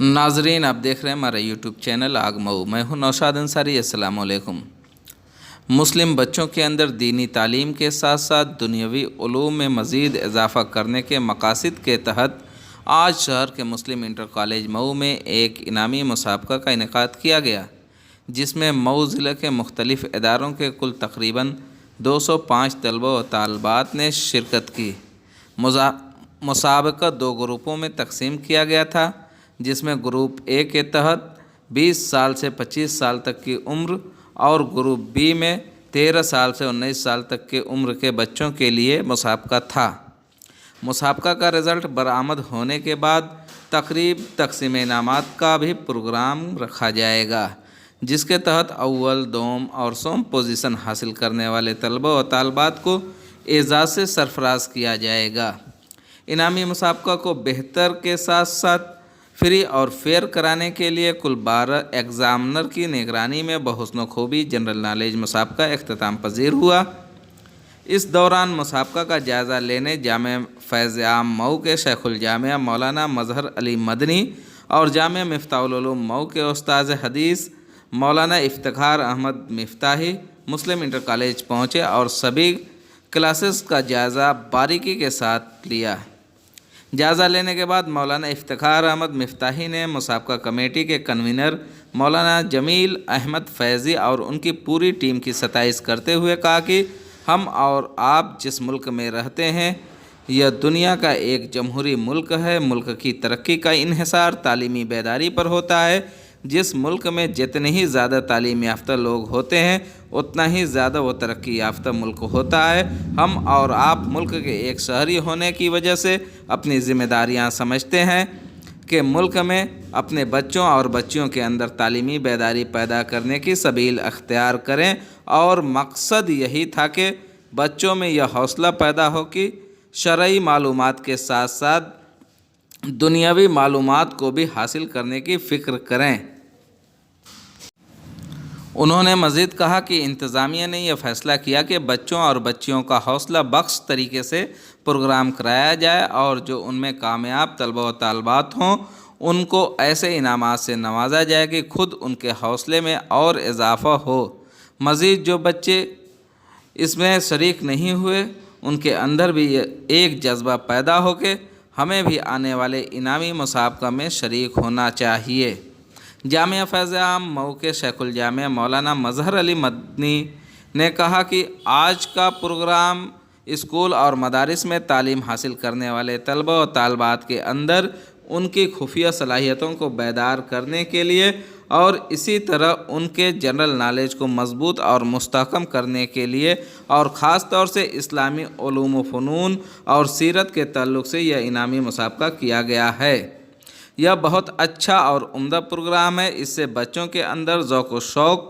नाजरीन, आप देख रहे हैं हमारा यूट्यूब चैनल आग मऊ। मैं हूं नौशाद अंसारी। अस्सलाम वालेकुम। मुस्लिम बच्चों के अंदर दीनी तालीम के साथ साथ दुनियावी उलूम में मज़ीद इजाफ़ा करने के मकासद के तहत आज शहर के मुस्लिम इंटर कॉलेज मऊ में एक इनामी मुसाबका का इनेकाद किया गया, जिसमें मऊ ज़िले के मुख्तलिफ़ इदारों के कुल तकरीबन 205 तलबा व तालबात ने शिरकत की। मुसाबका 2 ग्रुपों में तकसीम किया गया था, जिसमें ग्रुप ए के तहत 20 साल से 25 साल तक की उम्र और ग्रुप बी में 13 साल से 19 साल तक की उम्र के बच्चों के लिए मुसाबका था। मुसाबका का रिज़ल्ट बरामद होने के बाद तकरीब तकसीम इनामात का भी प्रोग्राम रखा जाएगा, जिसके तहत अव्वल, दोम और सोम पोजीशन हासिल करने वाले तलबा व तालबात को एजाज़ से सरफराज किया जाएगा। इनामी मुसाबका को बेहतर के साथ साथ फ्री और फेयर कराने के लिए कुल 12 एग्ज़ामिनर की निगरानी में बहुस्न खूबी जनरल नॉलेज मुसाबका इख्तिताम पजीर हुआ। इस दौरान मुसाबका का जायज़ा लेने जामे फ़ैज़ आम मऊ के शेखुल जामिया मौलाना मज़हर अली मदनी और जामिया मिफ्ताहुल उलूम मऊ के उस्ताद हदीस मौलाना इफ्तिखार अहमद मिफ्ताही मुस्लिम इंटर कॉलेज पहुँचे और सभी क्लासेस का जायज़ा बारीकी के साथ लिया। जायज़ा लेने के बाद मौलाना इफ्तिखार अहमद मिफ्ताही ने मुसाबका कमेटी के कन्वीनर मौलाना जमील अहमद फैज़ी और उनकी पूरी टीम की सताइश करते हुए कहा कि हम और आप जिस मुल्क में रहते हैं, यह दुनिया का एक जमहूरी मुल्क है। मुल्क की तरक्की का इन्हिसार तालीमी बेदारी पर होता है। जिस मुल्क में जितने ही ज़्यादा तालीम याफ्ता लोग होते हैं, उतना ही ज़्यादा वो तरक्की याफ्ता मुल्क होता है। हम और आप मुल्क के एक शहरी होने की वजह से अपनी ज़िम्मेदारियां समझते हैं कि मुल्क में अपने बच्चों और बच्चियों के अंदर तालीमी बेदारी पैदा करने की सबील अख्तियार करें, और मकसद यही था कि बच्चों में यह हौसला पैदा हो कि शरई मालूमात के साथ साथ दुनियावी मालूमात को भी हासिल करने की फ़िक्र करें। उन्होंने मज़ीद कहा कि इंतज़ामिया ने यह फ़ैसला किया कि बच्चों और बच्चियों का हौसला बख्श तरीके से प्रोग्राम कराया जाए और जो उनमें कामयाब तलबा व तालबात हों, उनको ऐसे इनामात से नवाजा जाए कि खुद उनके हौसले में और इजाफ़ा हो। मज़ीद जो बच्चे इसमें शरीक नहीं हुए, उनके अंदर भी एक जज्बा पैदा हो के हमें भी आने वाले इनामी मुसाबका में शरीक होना चाहिए। जामिया फ़ैज़ आम मऊ के शेखुल जामिया मौलाना मज़हर अली मदनी ने कहा कि आज का प्रोग्राम स्कूल और मदारिस में तालीम हासिल करने वाले तलबा व तालबात के अंदर उनकी खुफिया सलाहियतों को बेदार करने के लिए और इसी तरह उनके जनरल नॉलेज को मजबूत और मुस्तहकम करने के लिए और ख़ास तौर से इस्लामी उलूम व फ़नून और सीरत के ताल्लुक़ से यह इनामी मुसाबका किया गया है। यह बहुत अच्छा और उम्दा प्रोग्राम है। इससे बच्चों के अंदर ज़ौक़ व शौक़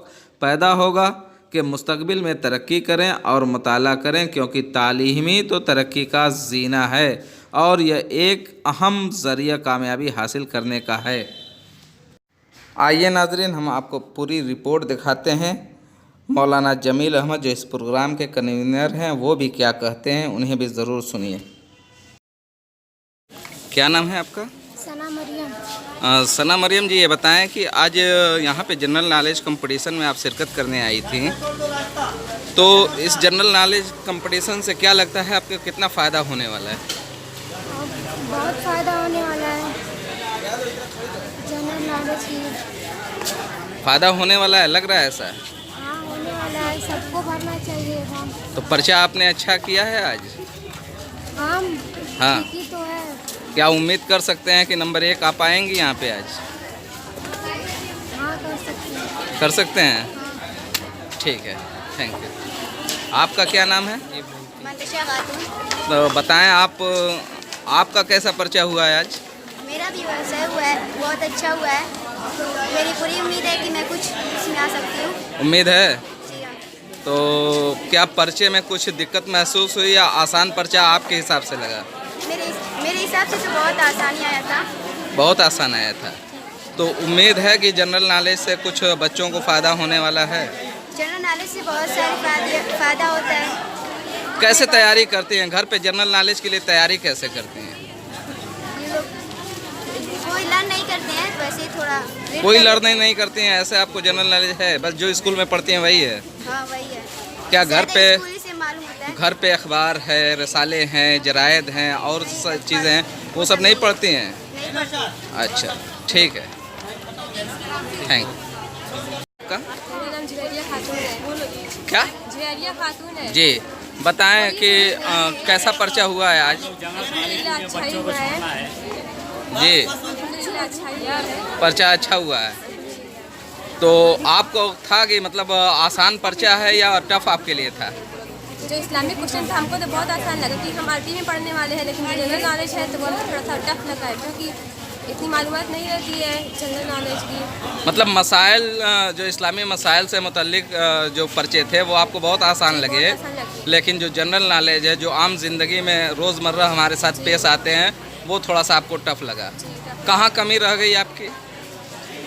पैदा होगा कि मुस्तक़बिल में तरक्की करें और मुताला करें, क्योंकि तालीम ही तो तरक्की का ज़ीना है और यह एक अहम ज़रिया कामयाबी हासिल करने का है। आइए नाज़रीन, हम आपको पूरी रिपोर्ट दिखाते हैं। मौलाना जमील अहमद जो इस प्रोग्राम के कन्वीनर हैं, वो भी क्या कहते हैं, उन्हें भी ज़रूर सुनिए। क्या नाम है आपका? सना मरियम। सना मरियम जी, ये बताएं कि आज यहाँ पे जनरल नॉलेज कंपटीशन में आप शिरकत करने आई थी, तो इस जनरल नॉलेज कंपटीशन से क्या लगता है आपको कितना फ़ायदा होने वाला है? बहुत फ़ायदा होने वाला है। जनरल नॉलेज की फ़ायदा होने वाला है, लग रहा है ऐसा? हाँ, होने वाला है। सबको भरना चाहिए फॉर्म। तो पर्चा आपने अच्छा किया है आज? हाँ, ठीक ही तो है। क्या उम्मीद कर सकते हैं कि नंबर 1 आप आएंगी यहाँ पे आज? हाँ, कर सकते हैं। कर सकते हैं? हाँ। ठीक है, थैंक यू। आपका क्या नाम है? मंतशा खातून। तो बताएं आपका कैसा पर्चा हुआ है आज? मेरा भी वैसा हुआ है, बहुत अच्छा हुआ है। मेरी पूरी उम्मीद है कि मैं कुछ सुना सकती हूँ। उम्मीद है? जी हाँ। तो क्या पर्चे में कुछ दिक्कत महसूस हुई या आसान पर्चा आपके हिसाब से लगा? मेरे हिसाब से तो बहुत आसानी आया था। बहुत आसान आया था। तो उम्मीद है कि जनरल नॉलेज से कुछ बच्चों को फ़ायदा होने वाला है? जनरल नॉलेज से बहुत सारे फ़ायदा होता है। कैसे तैयारी करती हैं घर पे? जनरल नॉलेज के लिए तैयारी कैसे करती हैं? कोई लर्न नहीं करते हैं, ऐसे ही थोड़ा कोई लर्निंग नहीं करती हैं ऐसे? आपको जनरल नॉलेज है, बस जो स्कूल में पढ़ती हैं वही है? हाँ वही है। क्या घर पे स्कूल ही से मालूम होता है। घर पे अखबार है, रसाले हैं, जरायद हैं और चीज़ें हैं, वो सब नहीं पढ़ती हैं? नहीं पढ़ती। अच्छा, ठीक है, थैंक यू। का मेरा नाम जुवेरिया खातून है। क्या? जुवेरिया खातून है। जी, बताएं कि कैसा पर्चा हुआ है आज? अल्हम्दुलिल्लाह अच्छा ही हुआ है। जी, अल्हम्दुलिल्लाह अच्छा ही हुआ है। पर्चा अच्छा हुआ है। तो आपको था कि मतलब आसान पर्चा है या टफ आपके लिए था? जो इस्लामिक क्वेश्चन था हमको तो बहुत आसान लगा कि हम आरबी में पढ़ने वाले हैं, लेकिन जो जनरल नॉलेज है तो वो हमें थोड़ा सा टफ लगा है, क्योंकि इतनी मालूमात नहीं रहती है जनरल नॉलेज की। मतलब मसाइल जो इस्लामी मसाइल से मुतल्लिक जो पर्चे थे वो आपको बहुत आसान लगे, बहुत आसान लगे। लेकिन जो जनरल नॉलेज है, जो आम ज़िंदगी में रोज़मर्रा हमारे साथ पेश आते हैं, वो थोड़ा सा आपको टफ लगा। कहाँ कमी रह गई आपकी?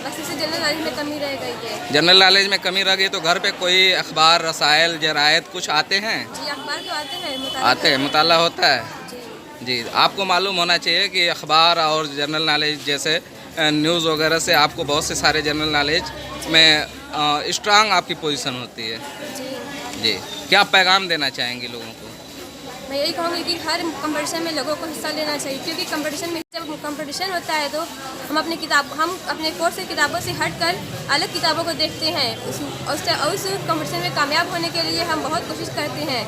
बस इसे जनरल नॉलेज में कमी रह गई है। जनरल नॉलेज में कमी रह गई तो घर पे कोई अखबार, रसायल, जरायद कुछ आते हैं? जी अखबार तो आते हैं, मुताला आते हैं, मुताला होता है। जी जी, आपको मालूम होना चाहिए कि अखबार और जनरल नॉलेज जैसे न्यूज़ वगैरह से आपको बहुत से सारे जनरल नॉलेज में स्ट्रांग आपकी पोजीशन होती है। जी। जी, क्या पैगाम देना चाहेंगी लोगों को? मैं यही कहूँगी कि हर कंपटीशन में लोगों को हिस्सा लेना चाहिए, क्योंकि कंपटीशन में जब कंपटीशन होता है तो हम अपने कोर्स की किताबों से हटकर अलग किताबों को देखते हैं। उस कंपटीशन में कामयाब होने के लिए हम बहुत कोशिश करते हैं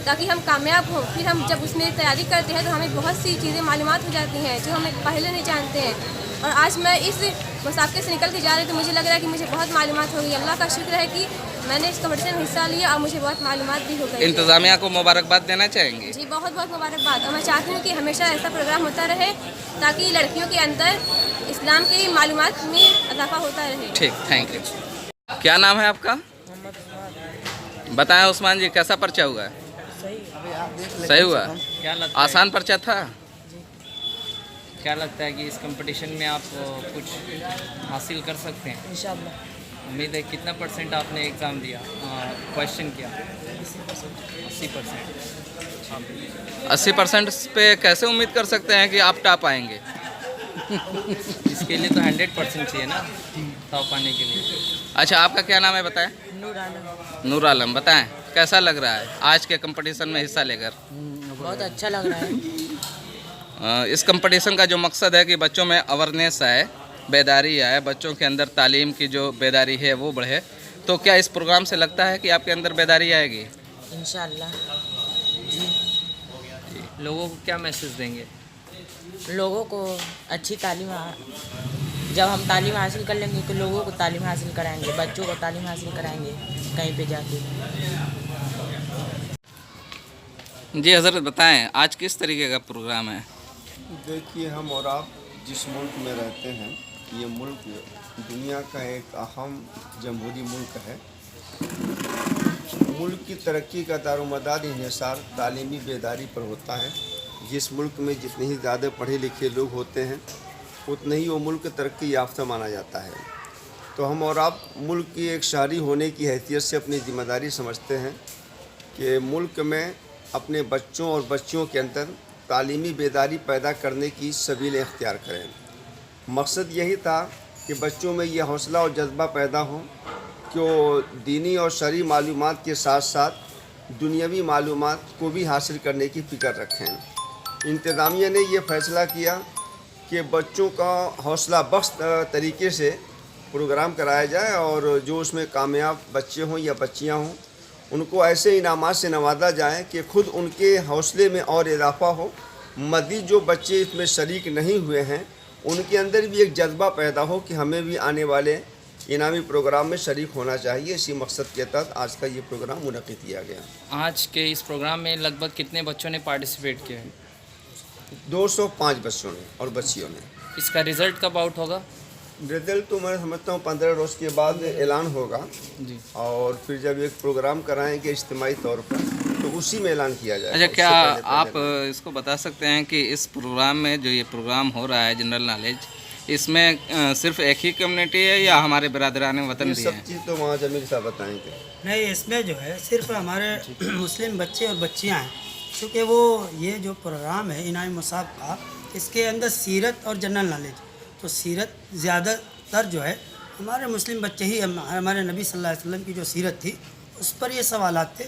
ताकि हम कामयाब हों। फिर हम जब उसमें तैयारी करते हैं तो हमें बहुत सी चीज़ें मालूमात हो जाती हैं जो हमें पहले नहीं जानते हैं। और आज मैं इस मुसाबके से निकल के जा रही तो मुझे लग रहा है कि मुझे बहुत मालूमात हो गई। अल्लाह का शुक्र है कि मैंने इस कंपटीशन में हिस्सा लिया और मुझे बहुत मालूमात भी हो गई। इंतज़ामिया को मुबारकबाद देना चाहेंगे? जी बहुत बहुत मुबारकबाद। और मैं चाहती हूँ कि हमेशा ऐसा प्रोग्राम होता रहे ताकि लड़कियों के अंदर इस्लाम की मालूमात में इजाफा होता रहे। ठीक, थैंक यू। क्या नाम है आपका? बताएं उस्मान जी, कैसा पर्चा हुआ है? सही हुआ? क्या लगता है, आसान पर्चा था? क्या लगता है कि इस कंपटीशन में आप कुछ हासिल कर सकते हैं? इंशाअल्लाह। उम्मीद है। कितना परसेंट आपने एग्ज़ाम दिया, क्वेश्चन किया? 80%। 80% पे कैसे उम्मीद कर सकते हैं कि आप टॉप आएंगे? इसके लिए तो 100% चाहिए ना टॉप आने के लिए। अच्छा, आपका क्या नाम है बताएं? नूर आलम। नूर आलम, बताएं कैसा लग रहा है आज के कंपटीशन में हिस्सा लेकर? बहुत अच्छा लग रहा है। इस कंपटीशन का जो मकसद है कि बच्चों में अवेयरनेस आए, बेदारी आए, बच्चों के अंदर तालीम की जो बेदारी है वो बढ़े, तो क्या इस प्रोग्राम से लगता है कि आपके अंदर बेदारी आएगी? इंशाअल्लाह। लोगों को क्या मैसेज देंगे? लोगों को अच्छी तालीम, जब हम तालीम हासिल कर लेंगे तो लोगों को तालीम हासिल कराएंगे, बच्चों को तालीम हासिल कराएंगे कहीं पे जाके। जी हज़रत, बताएं आज किस तरीके का प्रोग्राम है? देखिए, हम और आप जिस मुल्क में रहते हैं, ये मुल्क दुनिया का एक अहम जमहूरी मुल्क है। मुल्क की तरक्की का दारोमदार इन्हिसार तालीमी बेदारी पर होता है। जिस मुल्क में जितने ही ज़्यादा पढ़े लिखे लोग होते हैं उतने ही वो मुल्क तरक्की याफ्ता माना जाता है। तो हम और आप मुल्क की एक शहरी होने की हैसियत से अपनी ज़िम्मेदारी समझते हैं कि मुल्क में अपने बच्चों और बच्चियों के अंदर तालीमी बेदारी पैदा करने की सबीलें इख्तियार करें। मकसद यही था कि बच्चों में ये हौसला और जज्बा पैदा हो कि वो दीनी और शरई मालूमात के साथ साथ दुनियावी मालूमात को भी हासिल करने की फ़िक्र रखें। इंतज़ामिया ने यह फ़ैसला किया कि बच्चों का हौसला बख्श तरीके से प्रोग्राम कराया जाए और जो उसमें कामयाब बच्चे हों या बच्चियां हों उनको ऐसे इनामात से नवाजा जाए कि खुद उनके हौसले में और इजाफ़ा हो। मज़ीद जो बच्चे इसमें शरीक नहीं हुए हैं उनके अंदर भी एक जज्बा पैदा हो कि हमें भी आने वाले इनामी प्रोग्राम में शरीक होना चाहिए। इसी मकसद के तहत आज का ये प्रोग्राम मुनक़िद किया गया। आज के इस प्रोग्राम में लगभग कितने बच्चों ने पार्टिसिपेट किया है? 205 बच्चों ने और बच्चियों ने। इसका रिज़ल्ट कब आउट होगा? रिजल्ट तो मैं समझता हूँ 15 रोज़ के बाद ऐलान होगा जी। और फिर जब एक प्रोग्राम कराएंगे इज्तिमाई तौर पर तो उसी में ऐलान किया जाएगा। अच्छा, क्या उससे पहले आप इसको बता सकते हैं कि इस प्रोग्राम में जो ये प्रोग्राम हो रहा है जनरल नॉलेज, इसमें सिर्फ एक ही कम्युनिटी है या हमारे बिरादरान वतन ये भी सब हैं? चीज़ तो वहाँ जमील साहब बताएंगे। नहीं, इसमें जो है सिर्फ हमारे मुस्लिम बच्चे और बच्चियां हैं, क्योंकि वो ये जो प्रोग्राम है इनामी मुसाबका, इसके अंदर सीरत और जनरल नॉलेज तो सीरत ज़्यादातर जो है हमारे मुस्लिम बच्चे ही, हमारे नबी सल्लल्लाहु अलैहि वसल्लम की जो सीरत थी उस पर ये सवालात थे,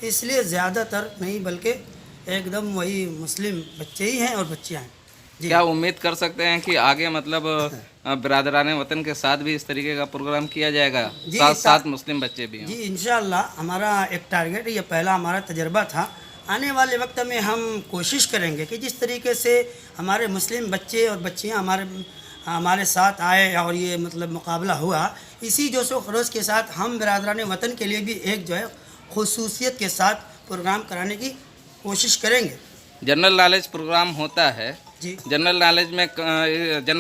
इसलिए ज़्यादातर नहीं बल्कि एकदम वही मुस्लिम बच्चे ही हैं और बच्चियाँ हैं। क्या उम्मीद कर सकते हैं कि आगे मतलब बिरादरान वतन के साथ भी इस तरीके का प्रोग्राम किया जाएगा, साथ साथ मुस्लिम बच्चे भी जी हों? इंशाअल्लाह हमारा एक टारगेट, ये पहला हमारा तजर्बा था। आने वाले वक्त में हम कोशिश करेंगे कि जिस तरीके से हमारे मुस्लिम बच्चे और बच्चियां हमारे साथ आए और ये मतलब मुकाबला हुआ, इसी जोश व खरोश के साथ हम बिरादरान वतन के लिए भी एक जो है खुसूसियत के साथ प्रोग्राम कराने की कोशिश करेंगे। जनरल नॉलेज प्रोग्राम होता है जी, जनरल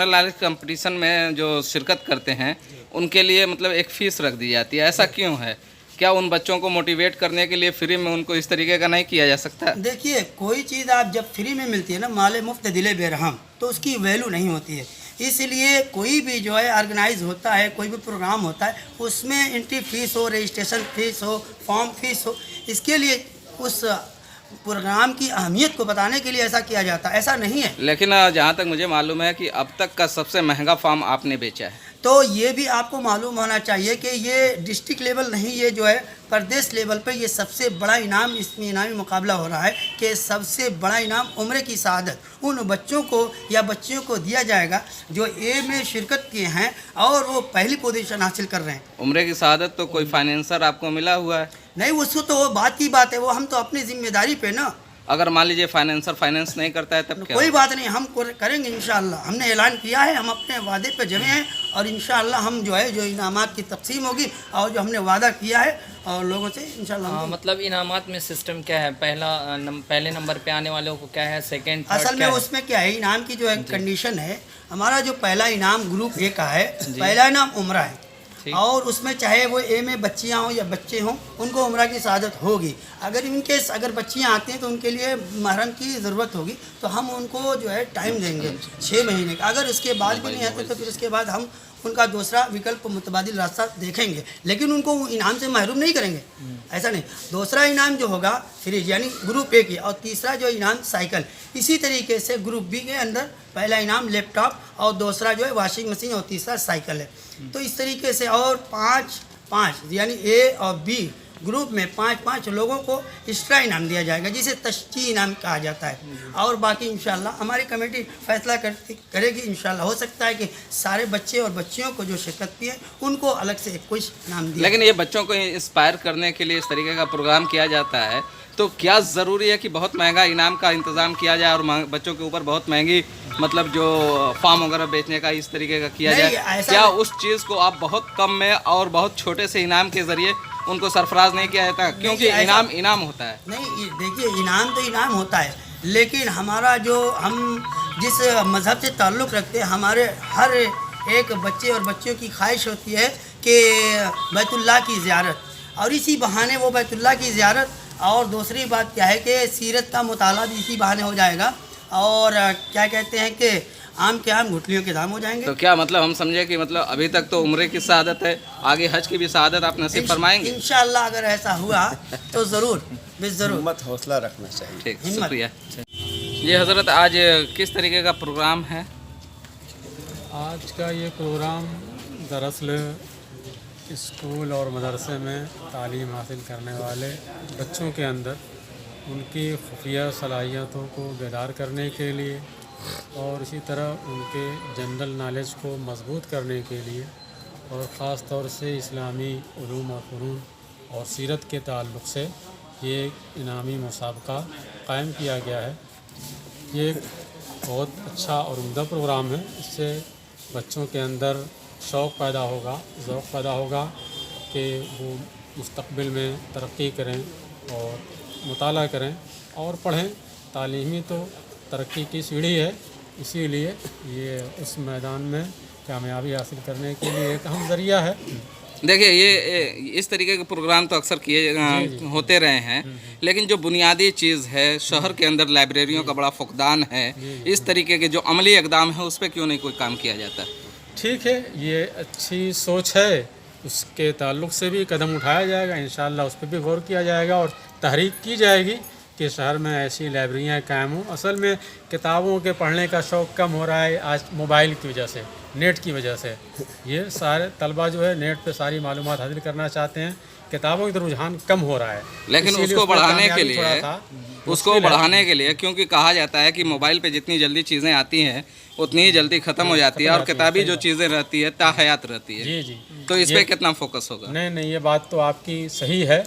नॉलेज कंपटीशन में जो शिरकत करते हैं उनके लिए मतलब एक फ़ीस रख दी जाती है, ऐसा क्यों है? क्या उन बच्चों को मोटिवेट करने के लिए फ्री में उनको इस तरीके का नहीं किया जा सकता? देखिए कोई चीज़ आप जब फ्री में मिलती है ना, माले मुफ्त दिले बेरहम, तो उसकी वैल्यू नहीं होती है। इसलिए कोई भी जो है ऑर्गेनाइज होता है, कोई भी प्रोग्राम होता है, उसमें एंट्री फीस हो, रजिस्ट्रेशन फीस हो, फॉर्म फीस हो, इसके लिए उस प्रोग्राम की अहमियत को बताने के लिए ऐसा किया जाता है, ऐसा नहीं है। लेकिन जहाँ तक मुझे मालूम है कि अब तक का सबसे महंगा फॉर्म आपने बेचा है। तो ये भी आपको मालूम होना चाहिए कि ये डिस्ट्रिक्ट लेवल नहीं, ये जो है प्रदेश लेवल पे ये सबसे बड़ा इनाम, इसमें इनामी मुकाबला हो रहा है कि सबसे बड़ा इनाम उम्र की शहादत उन बच्चों को या बच्चियों को दिया जाएगा जो ए में शिरकत किए हैं और वो पहली पोजीशन हासिल कर रहे हैं। उम्र की शहादत तो कोई फाइनेंसर आपको मिला हुआ है? नहीं, उसको तो वो बात की बात है, वो हम तो अपनी जिम्मेदारी पे ना। अगर मान लीजिए फाइनेंसर फाइनेंस नहीं करता है तब क्या? कोई बात नहीं, हम करेंगे इंशाअल्लाह। हमने ऐलान किया है, हम अपने वादे पे जमे हैं और इंशाअल्लाह हम जो है जो इनामात की तकसीम होगी और जो हमने वादा किया है और लोगों से इंशाअल्लाह। मतलब इनामात में सिस्टम क्या है? पहले नंबर पे आने वालों को क्या है, सेकंड, थर्ड असल में क्या है? उसमें क्या है, इनाम की जो है कंडीशन है, हमारा जो पहला इनाम ग्रुप ए का है, पहला इनाम उम्रा है और उसमें चाहे वो ए में बच्चियां हों या बच्चे हों, उनको उम्रा की शहादत होगी। अगर इनकेस अगर बच्चियां आती हैं तो उनके लिए महरम की ज़रूरत होगी, तो हम उनको जो है टाइम देंगे 6 महीने का। अगर उसके बाद भी नहीं आते तो फिर उसके बाद हम उनका दूसरा विकल्प मुतबादिल रास्ता देखेंगे, लेकिन उनको इनाम से महरूम नहीं करेंगे, ऐसा नहीं। दूसरा इनाम जो होगा फ्रिज यानी ग्रुप ए की, और तीसरा जो इनाम साइकिल। इसी तरीके से ग्रुप बी के अंदर पहला इनाम लैपटॉप और दूसरा जो है वॉशिंग मशीन और तीसरा साइकिल है। तो इस तरीके से और 5 यानी ए और बी ग्रुप में 5 लोगों को एक्स्ट्रा इनाम दिया जाएगा, जिसे तश्जी इनाम कहा जाता है। और बाकी इंशाल्लाह हमारी कमेटी फैसला करेगी। इंशाल्लाह हो सकता है कि सारे बच्चे और बच्चियों को जो शिरकत की है उनको अलग से कुछ इनाम दिया। लेकिन ये बच्चों को इंस्पायर करने के लिए इस तरीके का प्रोग्राम किया जाता है, तो क्या ज़रूरी है कि बहुत महंगा इनाम का इंतज़ाम किया जाए और बच्चों के ऊपर बहुत महंगी मतलब जो फॉर्म वगैरह बेचने का इस तरीके का किया जाए? क्या उस चीज़ को आप बहुत कम में और बहुत छोटे से इनाम के ज़रिए उनको सरफराज नहीं किया जाता? क्योंकि इनाम होता है। नहीं, देखिए इनाम तो इनाम होता है, लेकिन हमारा जो हम जिस मज़हब से ताल्लुक़ रखते हैं, हमारे हर एक बच्चे और बच्चियों की ख्वाहिश होती है कि बैतुल्लाह की ज़ियारत, और इसी बहाने वो बैतुल्लाह की ज़ियारत, और दूसरी बात क्या है कि सीरत का मुताला भी इसी बहाने हो जाएगा, और क्या कहते हैं कि आम के आम गुठलियों के दाम हो जाएंगे। तो क्या मतलब हम समझे कि मतलब अभी तक तो उम्र की शहादत है, आगे हज की भी शहादत आप नसीब फरमाएंगे? इंशाअल्लाह अगर ऐसा हुआ तो ज़रूर ज़रूर। हिम्मत हौसला रखना चाहिए। ठीक, शुक्रिया जी। हज़रत आज किस तरीके का प्रोग्राम है? आज का ये प्रोग्राम दरअसल स्कूल और मदरसे में तालीम हासिल करने वाले बच्चों के अंदर उनकी खुफिया सलाहियतों को बेदार करने के लिए और इसी तरह उनके जनरल नॉलेज को मजबूत करने के लिए और ख़ास तौर से इस्लामी उलूम और फ़नून और सीरत के ताल्लुक़ से ये इनामी मुसाबका कायम किया गया है। ये बहुत अच्छा और उम्दा प्रोग्राम है। इससे बच्चों के अंदर शौक़ पैदा होगा, ज़ौक़ पैदा होगा कि वो मुस्तक़बिल में तरक्की करें और मुताला करें और पढ़ें। तालीमी तो तरक्की की सीढ़ी है, इसीलिए ये उस मैदान में कामयाबी हासिल करने के लिए एक अहम ज़रिया है। देखिए ये इस तरीके के प्रोग्राम तो अक्सर होते रहे हैं, लेकिन जो बुनियादी चीज़ है, शहर के अंदर लाइब्रेरियों का बड़ा फुकदान है, इस तरीके के जो अमली इक़दाम है उस पर क्यों नहीं कोई काम किया जाता? ठीक है, ये अच्छी सोच है, उसके ताल्लुक़ से भी कदम उठाया जाएगा। इंशाअल्लाह उस पर भी गौर किया जाएगा और तहरीक की जाएगी कि शहर में ऐसी लाइब्रेरियाँ कायम हों। असल में किताबों के पढ़ने का शौक़ कम हो रहा है आज मोबाइल की वजह से। नेट की वजह से। ये सारे तलबा जो है नेट पे सारी मालूमात हासिल करना चाहते हैं, किताबों की तरफ रुझान कम हो रहा है। लेकिन इसीलिए उसको उसमें बढ़ाने के कामयाबी थोड़ा लिए सा उसको मुश्किल है। बढ़ाने के लिए, क्योंकि कहा जाता है कि मोबाइल पे जितनी जल्दी चीज़ें आती हैं उतनी ही जल्दी ख़त्म हो जाती है, और किताबी जो चीज़ें रहती है ताहयात रहती है। जी जी, तो इस पे कितना फोकस होगा? नहीं, ये बात तो आपकी सही है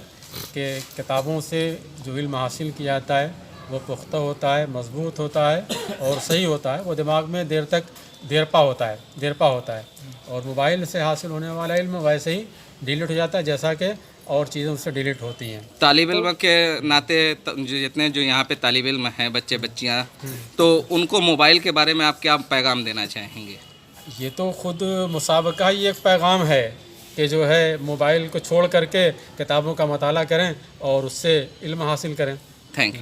कि किताबों से जो इल्म हासिल किया जाता है वो पुख्ता होता है, मजबूत होता है और सही होता है। वो दिमाग में देरपा होता है। और मोबाइल से हासिल होने वाला इल्म वैसे ही डिलीट हो जाता है, जैसा कि और चीज़ें उससे डिलीट होती हैं। तालिब इल्म के नाते जितने जो यहाँ पे तालिब इल्म हैं, बच्चे बच्चियाँ, तो उनको मोबाइल के बारे में आप क्या पैगाम देना चाहेंगे? ये तो खुद मुसाबका ही एक पैगाम है कि जो है मोबाइल को छोड़ करके किताबों का मताला करें और उससे इल्म हासिल करें। Thank you.